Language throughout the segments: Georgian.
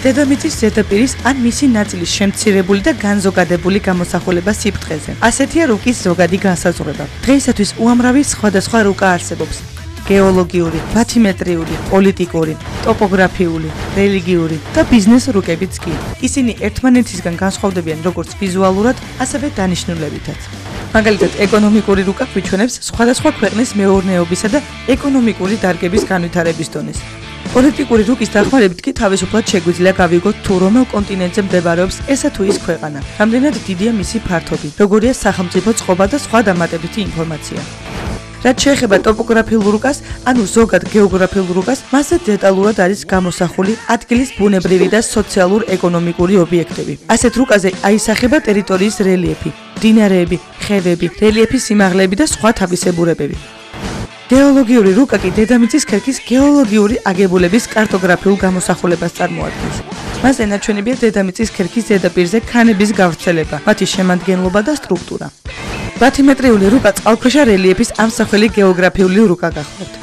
დედამიწის ზედაპირის ან მისი ნაწილის შემცირებული და განზოგადებული გამოსახულება სიფრთხეზე. ასეთია რუკის ზოგადი განსაზღვრება. დღეისათვის უამრავი სხვადასხვა რუკა არსებობს. გეოლოგიური, ბათიმეტრიული, პოლიტიკური, ტოპოგრაფიული, რელიგიური და ბიზნეს რუკებიც კი. ისინი ერთმანეთისგან განსხვავდებიან როგორც ვიზუალურად, ასევე დანიშნულებითაც. მაგალითად, ეკონომიკური რუკა გვიჩვენებს სხვადასხვა ქვეყნის მეურნეობისა და ეკონომიკური დარგების განვითარების დონეს. პოლიტიკური რუკის დახმარებით კი თავისუფლად შეგვიძლია გავიგოთ თუ რომელ კონტინენტზე მდებარეობს ესა თუ ის ქვეყანა. რამდენად დიდია მისი ფართობი, როგორია სახელმწიფო წყობა და სხვა დამატებითი ინფორმაცია. რაც შეეხება ტოპოგრაფიულ რუკას, ანუ ზოგად გეოგრაფიულ რუკას, მასზე დეტალურად არის გამოსახული ადგილის ბუნებრივი და სოციალურ-ეკონომიკური ობიექტები. ასეთ რუკაზე აისახება ტერიტორიის რელიეფი, მდინარეები, ხევები, რელიეფის სიმაღლეები და სხვა თავისებურებები. გეოლოგიური რუკა კი დედამიწის ქერქის გეოლოგიური აგებულების კარტოგრაფიულ გამოსახულებას წარმოადგენს. მასზე ნაჩვენებია დედამიწის ქერქის ზედაპირზე ქანების გავრცელება, მათი შემადგენლობა და სტრუქტურა. ბათიმეტრიული რუკა წყალქვეშა რელიეფის ამსახველი გეოგრაფიული რუკა გახლავთ.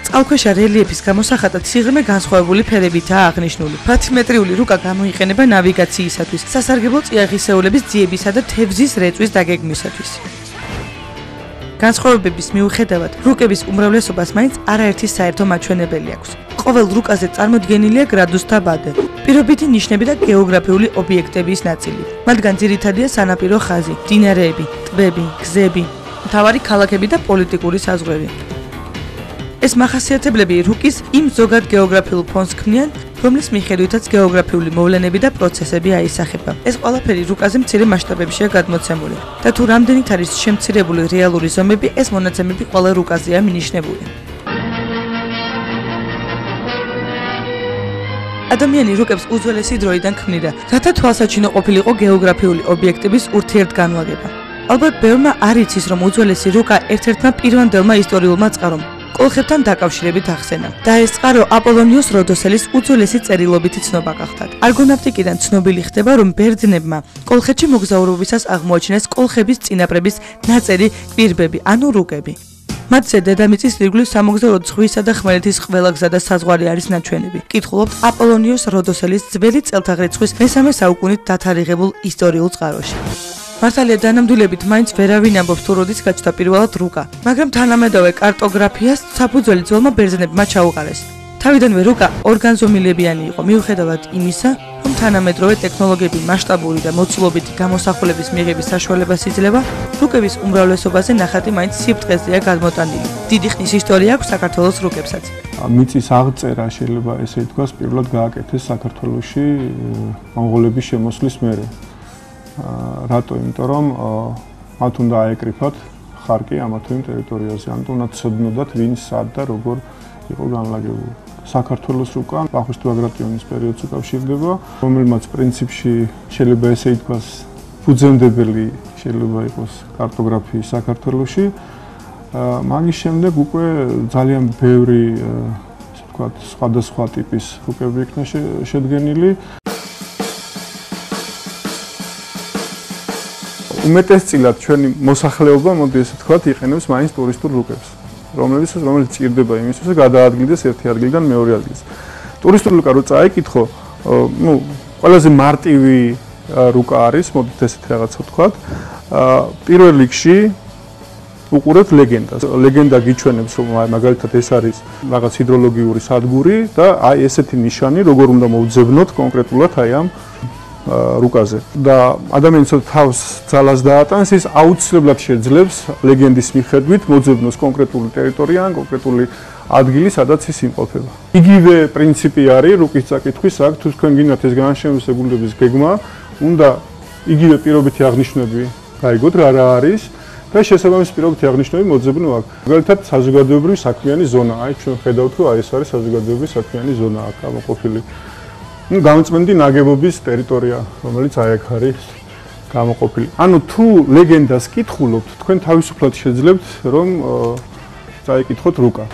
წყალქვეშა რელიეფის გამოსახატად სიღრმე განსხვავებული ფერებითაა აღნიშნული. ბათიმეტრიული რუკა გამოიყენება ნავიგაციისათვის, სასარგებლო წიაღისეულების ძიებისა და თევზის რეწვის დაგეგმვისათვის. განსხვავებების მიუხედავად, რუკების უმრავლესობას მაინც არაერთი საერთო მაჩვენებელი აქვს. ყოველ რუკაზე წარმოდგენილია გრადუსთა ბადე, პირობითი ნიშნები და გეოგრაფიული ობიექტების ნაწილი. მათგან ძირითადია სანაპირო ხაზი, მდინარეები, ტბები, გზები, მთავარი ქალაქები და პოლიტიკური საზღვრები. ეს მახასიათებლები რუკის იმ ზოგად გეოგრაფიულ ფონს ქმნიან, რომლის მიხედვითაც გეოგრაფიული მოვლენები და პროცესები აისახება. ეს ყველაფერი რუკაზე მცირე მასშტაბებშია გადმოცემული და თუ რამდენით არის შემცირებული რეალური ზომები, ეს მონაცემები ყველა რუკაზეა მინიშნებული. ადამიანი რუკებს უძველესი დროიდან ქმნიდა, რათა თვალსაჩინო ყოფილიყო გეოგრაფიული ობიექტების ურთიერთგანლაგება. ალბათ ბევრმა არ იცის, რომ უძველესი რუკა ერთ-ერთმა პირვანდელმა ისტორიულმა წყარომ კოლხებთან დაკავშირებით ახსენა. დაესწრო აპოლონიოს როდოსელის უძველესი წერილობითი ცნობა გახდათ. არგონავტიკიდან ცნობილი ხდება, რომ ბერძნებმა კოლხეთში მოგზაურობისას აღმოაჩინეს კოლხების წინაპრების ნაწერი კვირბები, ანუ რუკები. მათზე დედამიწის ირგვლივ სამოგზაუროდ ზღვისა და ხმელეთის ყველა გზა და საზღვარი არის ნაჩვენები. კითხულობთ აპოლონიოს როდოსელის ძველი წელთაღრიცხვის მესამე საუკუნით დათარიღებულ ისტორიულ წყაროში. მართალია დანამდვილებით მაინც ვერავინ ამბობს თუ როდის გაჩნდა პირველად რუკა, მაგრამ თანამედროვე კარტოგრაფიას საფუძველი ძველმა ბერძნებმა ჩაუყარეს. თავიდანვე რუკა ორგანზომილებიანი იყო, მიუხედავად იმისა, რომ თანამედროვე ტექნოლოგიები მასშტაბური და მოცულობითი გამოსახულების მიღების საშუალებას იძლევა, რუკების უმრავლესობაზე ნახატი მაინც სიფრთხეზეა გადმოტანილი. დიდი ხნის ისტორია აქვს საქართველოს რუკებსაც. მიწის აღწერა შეიძლება ესე ითქვას, პირველად გააკეთეს საქართველოში მონღოლების შემოსვლის მერე. რატო? იმიტომ რომ მათ უნდა აეკრიფათ ხარკი ამა თუ იმ ტერიტორიაზე, ანუ უნდა ცოდნოდათ ვინ სად და როგორ იყო განლაგებული. საქართველოს რუკა ბახუშტი ბაგრატიონის პერიოდს უკავშირდება, რომელმაც პრინციპში შეიძლება ესე ითქვას ფუძემდებელი შეიძლება იყოს კარტოგრაფიის საქართველოში. მაგის შემდეგ უკვე ძალიან ბევრი ასე ვთქვათ სხვადასხვა ტიპის რუკები იქნა შედგენილი. უმეტესწილად ჩვენი მოსახლეობა, მოდი ესე ვთქვათ, იყენებს მაინც ტურისტულ რუკებს, რომელიც ჭირდება იმისთვის, რომ გადაადგილდეს ერთი ადგილიდან მეორე ადგილს. ტურისტული რუკა რო წაიკითხო, ყველაზე მარტივი რუკა არის, მოდით ესეთი რაღაცა ვთქვათ. პირველ რიგში უყურებთ ლეგენდას. ლეგენდა გიჩვენებს, რომ მაგალითად ეს არის რაღაც ჰიდროლოგიური სადგური და აი ესეთი ნიშანი, როგორ უნდა მოვძებნოთ კონკრეტულად აი ამ რუკაზე. და ადამიანს თავს ძალას დაატანს, ის აუცილებლად შეძლებს ლეგენდის მიხედვით მოძებნოს კონკრეტული ტერიტორია ან კონკრეტული ადგილი, სადაც ის იმყოფება. იგივე პრინციპი არის რუკის წაკითხვის აქ, თუ თქვენ გინდათ ეს განშემოსებულების გეგმა, უნდა იგივე პირობითი აღნიშვნები გაიგოთ რა არის და შესაბამის პირობითი აღნიშვნები მოძებნო აქ. მაგალითად, საზოგადოებრივი საქმიანი ზონა. აი ჩვენ ხედავთ, რომ აი ეს არის საზოგადოებრივი საქმიანი ზონა აქ გამოყოფილი. გამწმენდი ნაგებობის ტერიტორია, რომელიც აი აქ არის გამოყოფილი. ანუ თუ ლეგენდას კითხულობთ, თქვენ თავისუფლად შეძლებთ, რომ წაიკითხოთ რუკა.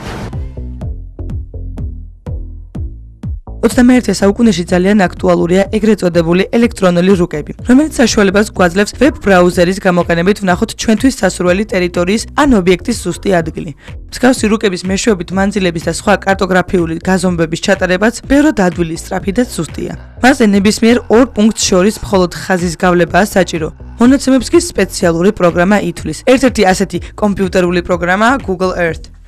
21 საუკუნეში ძალიან აქტუალურია ეგრეთ წოდებული ელექტრონული რუკები, რომელიც საშუალებას გვაძლევს ვებ ბრაუზერის გამოყენებით ვნახოთ ჩვენთვის სასურველი ტერიტორიის ან ობიექტის ზუსტი ადგილი. მსგავსი რუკების მეშვეობით მანძილების და სხვა კარტოგრაფიული გაზომვების ჩატარებაც ბევრად ადვილი, სწრაფი და ზუსტია. მასზე ნებისმიერ ორ პუნქტს შორის მხოლოდ ხაზის გავლებაა საჭირო. მონაცემებს კი სპეციალური პროგრამა ითვლის. ერთ-ერთი ასეთი კომპიუტერული პროგრამაა Google Earth.